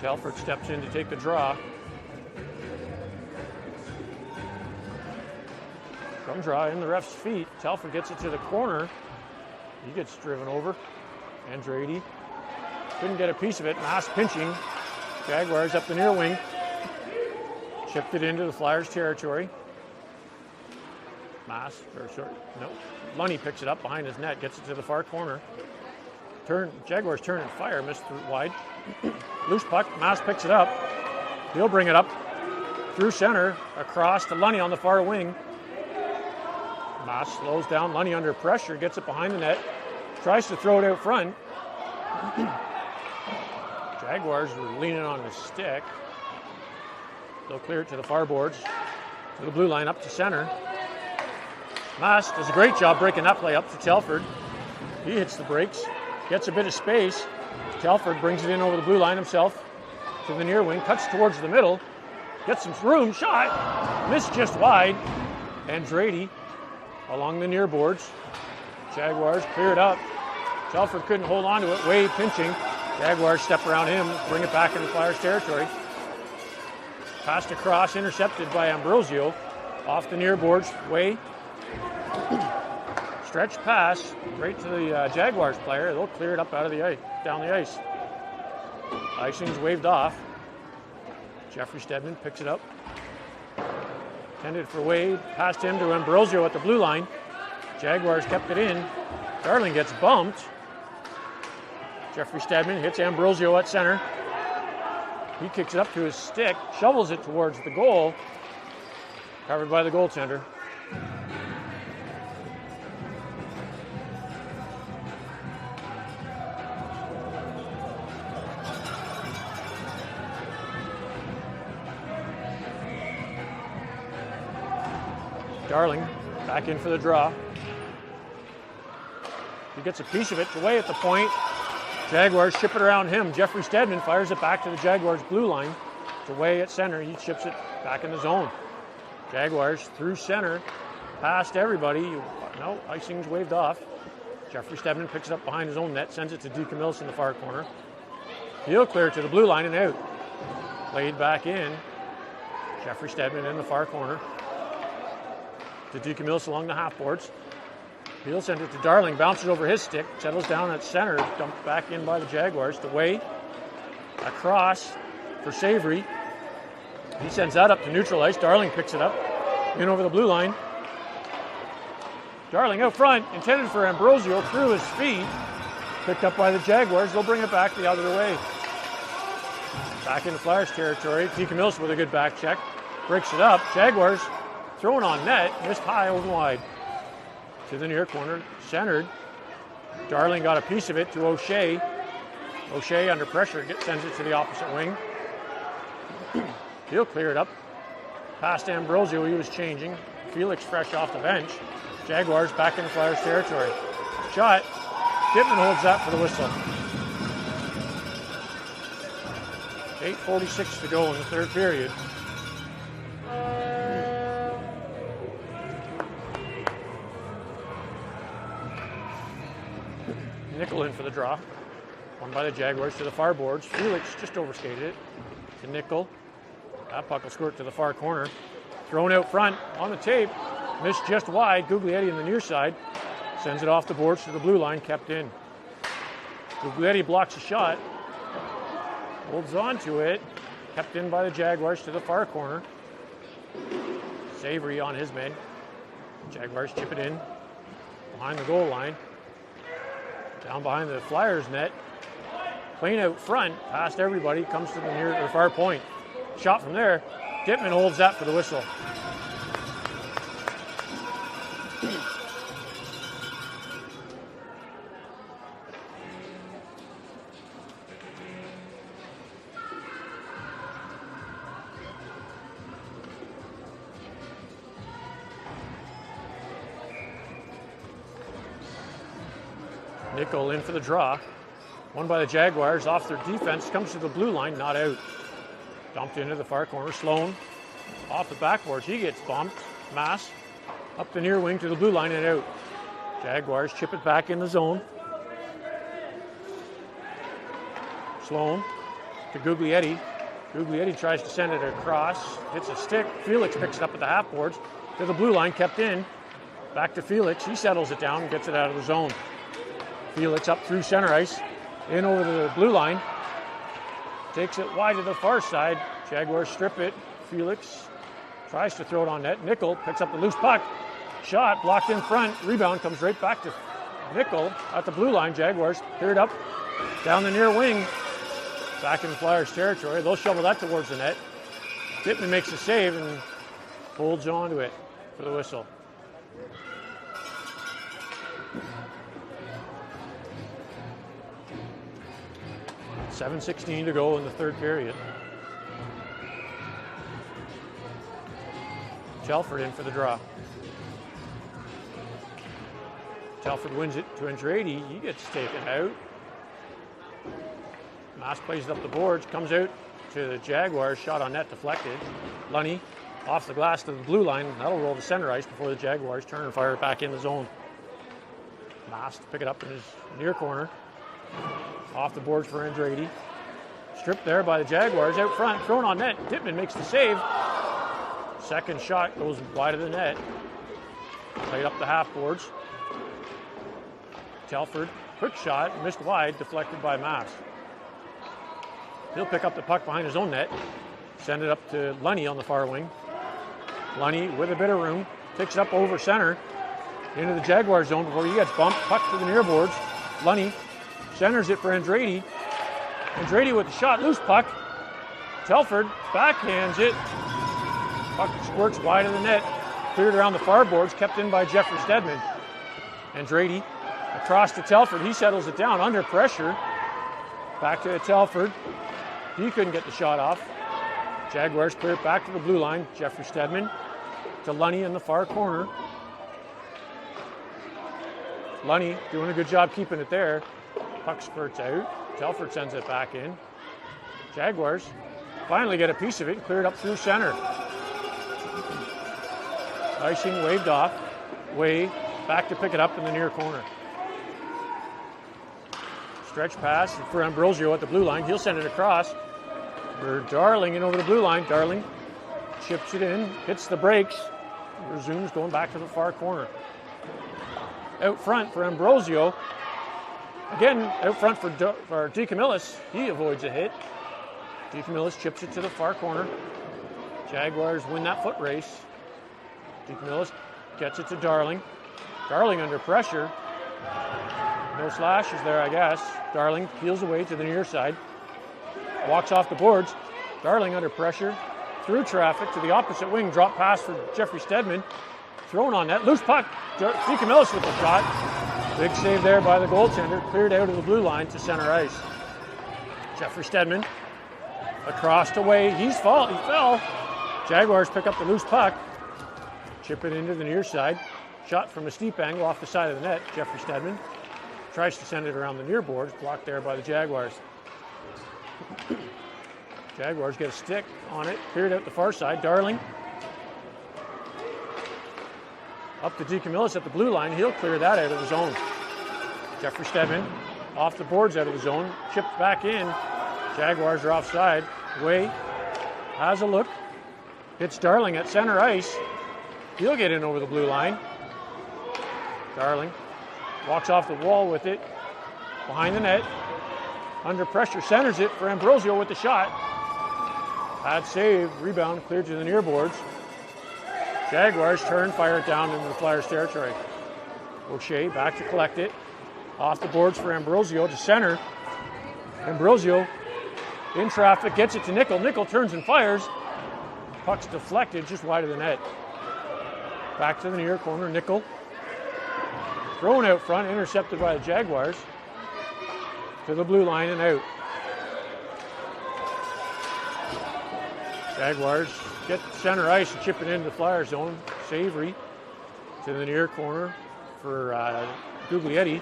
[SPEAKER 1] Telford steps in to take the draw. From draw in the ref's feet. Telford gets it to the corner. He gets driven over. Andrade couldn't get a piece of it. Mass pinching. Jaguars up the near wing. Chipped it into the Flyers territory. Mass, or short, no. Lunny picks it up behind his net, gets it to the far corner. Jaguars turn and fire, missed wide. Loose puck, Mass picks it up. He'll bring it up through center, across to Lunny on the far wing. Mass slows down, Lunny under pressure, gets it behind the net, tries to throw it out front. Jaguars were leaning on the stick. They'll clear it to the far boards, to the blue line, up to center. Mass does a great job breaking that play up to Telford. He hits the brakes, gets a bit of space. Telford brings it in over the blue line himself to the near wing, cuts towards the middle, gets some room, shot, missed just wide. Andrade along the near boards. Jaguars clear it up. Telford couldn't hold on to it, Way pinching. Jaguars step around him, bring it back into Flyers territory. Passed across, intercepted by Ambrosio. Off the near boards, Way. Stretch pass right to the Jaguars player. They'll clear it up out of the ice, down the ice. Icing's waved off. Jeffrey Stedman picks it up. Tended for Wade. Passed him to Ambrosio at the blue line. Jaguars kept it in. Darling gets bumped. Jeffrey Stedman hits Ambrosio at center. He kicks it up to his stick, shovels it towards the goal. Covered by the goaltender. Darling back in for the draw. He gets a piece of it away at the point. Jaguars ship it around him. Jeffrey Stedman fires it back to the Jaguars' blue line. It's away at center. He chips it back in the zone. Jaguars through center, past everybody. No, icing's waved off. Jeffrey Stedman picks it up behind his own net, sends it to DeCamillis in the far corner. He'll clear to the blue line and out. Played back in. Jeffrey Stedman in the far corner. To DeCamillis along the half boards. He'll send it to Darling, bounces over his stick, settles down at center, dumped back in by the Jaguars. To Way, across for Savory. He sends that up to neutral ice. Darling picks it up. In over the blue line. Darling out front, intended for Ambrosio, through his feet. Picked up by the Jaguars. They'll bring it back the other way. Back into Flyers territory. DeCamillis with a good back check. Breaks it up. Jaguars throwing on net. Missed high over wide. To the near corner. Centered. Darling got a piece of it to O'Shea. O'Shea under pressure sends it to the opposite wing. He'll clear it up. Past Ambrosio, he was changing. Felix fresh off the bench. Jaguars back in the Flyers territory. Shot. Dittman holds that for the whistle. 8:46 to go in the third period. Nickel in for the draw. Won by the Jaguars to the far boards. Felix just overskated it. To Nickel. That puck will squirt to the far corner. Thrown out front on the tape. Missed just wide. Guglietti in the near side. Sends it off the boards to the blue line. Kept in. Guglietti blocks a shot. Holds on to it. Kept in by the Jaguars to the far corner. Savory on his men. Jaguars chip it in. Behind the goal line. Down behind the Flyers net. Playing out front, past everybody, comes to the near or far point. Shot from there. Dittman holds that for the whistle. Nickel in for the draw. Won by the Jaguars off their defense. Comes to the blue line, not out. Dumped into the far corner. Sloan off the backboards. He gets bumped. Mass up the near wing to the blue line and out. Jaguars chip it back in the zone. Sloan to Guglietti. Guglietti tries to send it across. Hits a stick. Felix picks it up at the half boards. To the blue line, kept in. Back to Felix. He settles it down and gets it out of the zone. Felix up through center ice. In over the blue line. Takes it wide to the far side. Jaguars strip it. Felix tries to throw it on net. Nickel picks up the loose puck. Shot blocked in front. Rebound comes right back to Nickel at the blue line. Jaguars cleared up down the near wing. Back in the Flyers territory. They'll shovel that towards the net. Dittman makes a save and holds on to it for the whistle. .7:16 to go in the third period. Telford in for the draw. Telford wins it to Andretti. He gets taken out. Mass plays it up the boards. Comes out to the Jaguars. Shot on net deflected. Lunny off the glass to the blue line. That'll roll to center ice before the Jaguars turn and fire it back in the zone. Mass to pick it up in his near corner. Off the boards for Andretti. Stripped there by the Jaguars. Out front, thrown on net. Dittman makes the save. Second shot goes wide of the net. Played up the half boards. Telford, quick shot, missed wide, deflected by Mass. He'll pick up the puck behind his own net. Send it up to Lunny on the far wing. Lunny with a bit of room. Takes it up over center. Into the Jaguar zone before he gets bumped. Puck to the near boards. Lunny centers it for Andretti. Andretti with the shot, loose puck. Telford backhands it. Puck squirts wide of the net. Cleared around the far boards, kept in by Jeffrey Stedman. Andretti across to Telford. He settles it down under pressure. Back to Telford. He couldn't get the shot off. Jaguars clear it back to the blue line. Jeffrey Stedman to Lunny in the far corner. Lunny doing a good job keeping it there. Puck spurts out. Telford sends it back in. Jaguars finally get a piece of it, cleared up through center. Icing waved off. Way back to pick it up in the near corner. Stretch pass for Ambrosio at the blue line. He'll send it across for Darling in over the blue line. Darling chips it in, hits the brakes, resumes going back to the far corner. Out front for Ambrosio. Again, out front for DeCamillis. He avoids a hit. DeCamillis chips it to the far corner. Jaguars win that foot race. DeCamillis gets it to Darling. Darling under pressure. No slashes there, I guess. Darling peels away to the near side. Walks off the boards. Darling under pressure. Through traffic to the opposite wing. Drop pass for Jeffrey Stedman. Thrown on net. Loose puck. DeCamillis with the shot. Big save there by the goaltender. Cleared out of the blue line to center ice. Jeffrey Stedman across the way. He fell. Jaguars pick up the loose puck. Chip it into the near side. Shot from a steep angle off the side of the net. Jeffrey Stedman tries to send it around the near boards. Blocked there by the Jaguars. Jaguars get a stick on it. Cleared out the far side. Darling up to DeCamillis at the blue line. He'll clear that out of the zone. Jeffrey Stedman off the boards out of the zone. Chipped back in. Jaguars are offside. Way has a look. Hits Darling at center ice. He'll get in over the blue line. Darling walks off the wall with it. Behind the net. Under pressure. Centers it for Ambrosio with the shot. Bad save. Rebound cleared to the near boards. Jaguars turn, fire it down into the Flyers' territory. O'Shea back to collect it. Off the boards for Ambrosio to center. Ambrosio in traffic, gets it to Nickel. Nickel turns and fires. Puck's deflected just wide of the net. Back to the near corner. Nickel thrown out front, intercepted by the Jaguars. To the blue line and out. Jaguars get center ice and chip it into the Flyer zone. Savory to the near corner for Guglietti.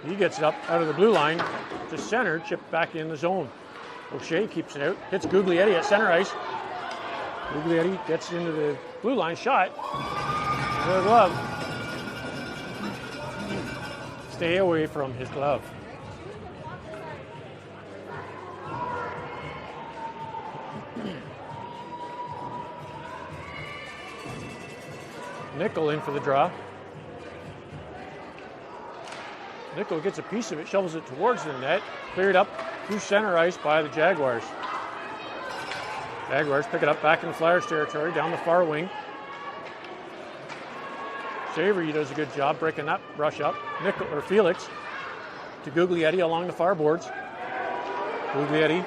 [SPEAKER 1] He gets it up out of the blue line to center, chipped back in the zone. O'Shea keeps it out, hits Guglietti at center ice. Guglietti gets into the blue line, shot. The glove. Stay away from his glove. Nickel in for the draw. Nickel gets a piece of it, shovels it towards the net. Cleared up through center ice by the Jaguars. Jaguars pick it up back in the Flyers' territory, down the far wing. Savory does a good job breaking that rush up. Nickel or Felix to Guglietti along the far boards. Guglietti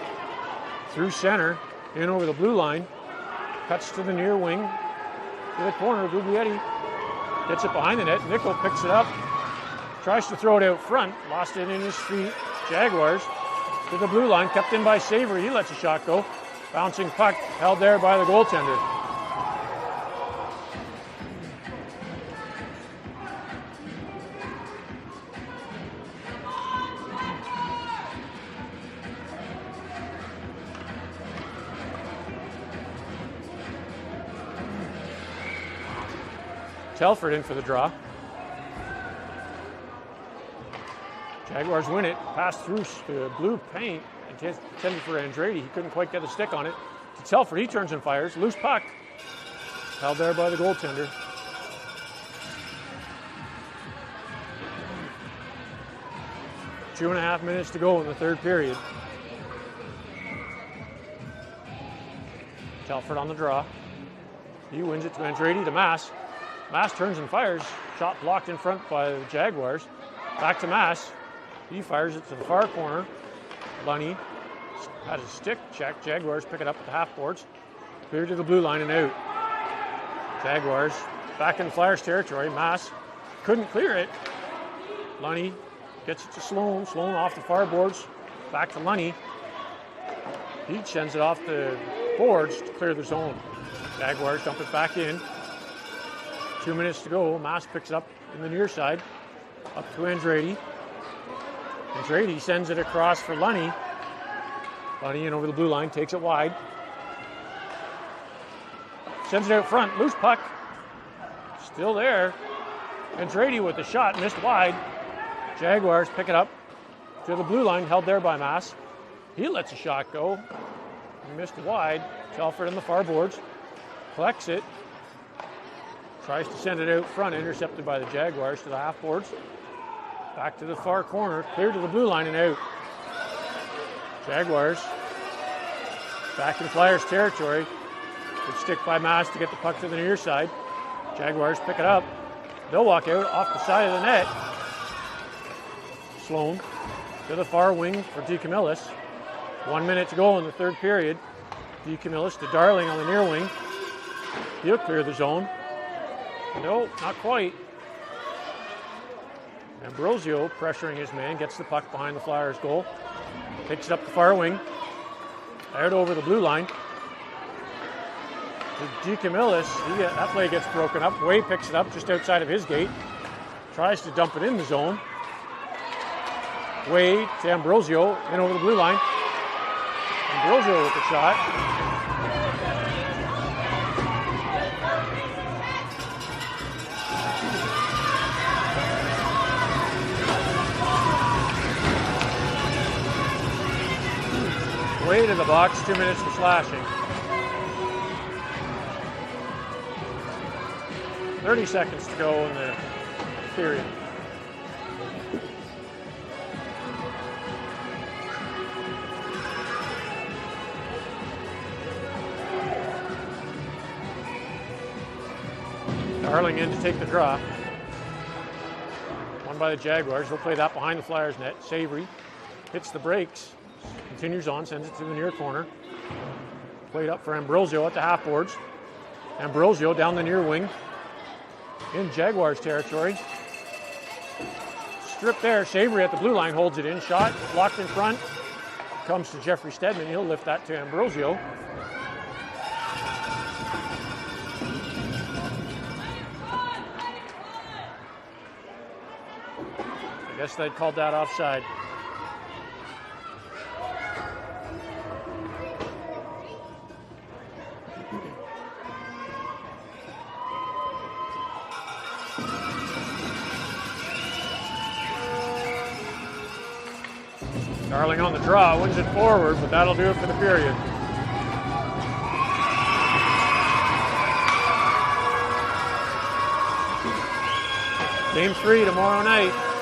[SPEAKER 1] through center, in over the blue line. Cuts to the near wing. To the corner, Guglietti gets it behind the net. Nickel picks it up. Tries to throw it out front. Lost it in his feet. Jaguars to the blue line. Kept in by Savory. He lets a shot go. Bouncing puck held there by the goaltender. Telford in for the draw. Jaguars win it. Pass through blue paint. Intended for Andrade. He couldn't quite get a stick on it. To Telford. He turns and fires. Loose puck. Held there by the goaltender. Two and a half minutes to go in the third period. Telford on the draw. He wins it to Andrade to Mass. Mass turns and fires. Shot blocked in front by the Jaguars. Back to Mass. He fires it to the far corner. Lunny has a stick check. Jaguars pick it up at the half boards. Clear to the blue line and out. Jaguars back in Flyers territory. Mass couldn't clear it. Lunny gets it to Sloan. Sloan off the far boards. Back to Lunny. He sends it off the boards to clear the zone. Jaguars dump it back in. 2 minutes to go. Mass picks it up in the near side. Up to Andrade. Andrade sends it across for Lunny. Lunny in over the blue line, takes it wide. Sends it out front, loose puck. Still there. Andrade with the shot, missed wide. Jaguars pick it up to the blue line, held there by Mass. He lets a shot go. He missed wide. Telford in the far boards. Collects it. Tries to send it out front, intercepted by the Jaguars to the half boards. Back to the far corner, clear to the blue line and out. Jaguars back in Flyers territory. Good stick by Mass to get the puck to the near side. Jaguars pick it up. They'll walk out off the side of the net. Sloan to the far wing for DeCamillis. 1 minute to go in the third period. DeCamillis to Darling on the near wing. He'll clear the zone. No, not quite. Ambrosio pressuring his man, gets the puck behind the Flyers goal. Picks it up the far wing. Out over the blue line. To DeCamillis, that play gets broken up. Way picks it up just outside of his gate. Tries to dump it in the zone. Way to Ambrosio, in over the blue line. Ambrosio with the shot. Way to the box, 2 minutes for slashing. 30 seconds to go in the period. Darling in to take the draw. Won by the Jaguars. They'll play that behind the Flyers net. Savory hits the brakes. Continues on, sends it to the near corner. Played up for Ambrosio at the half boards. Ambrosio down the near wing. In Jaguars territory. Strip there. Savory at the blue line holds it in. Shot blocked in front. Comes to Jeffrey Stedman. He'll lift that to Ambrosio. I guess they'd called that offside. Darling on the draw, wins it forward, but that'll do it for the period. Game 3 tomorrow night.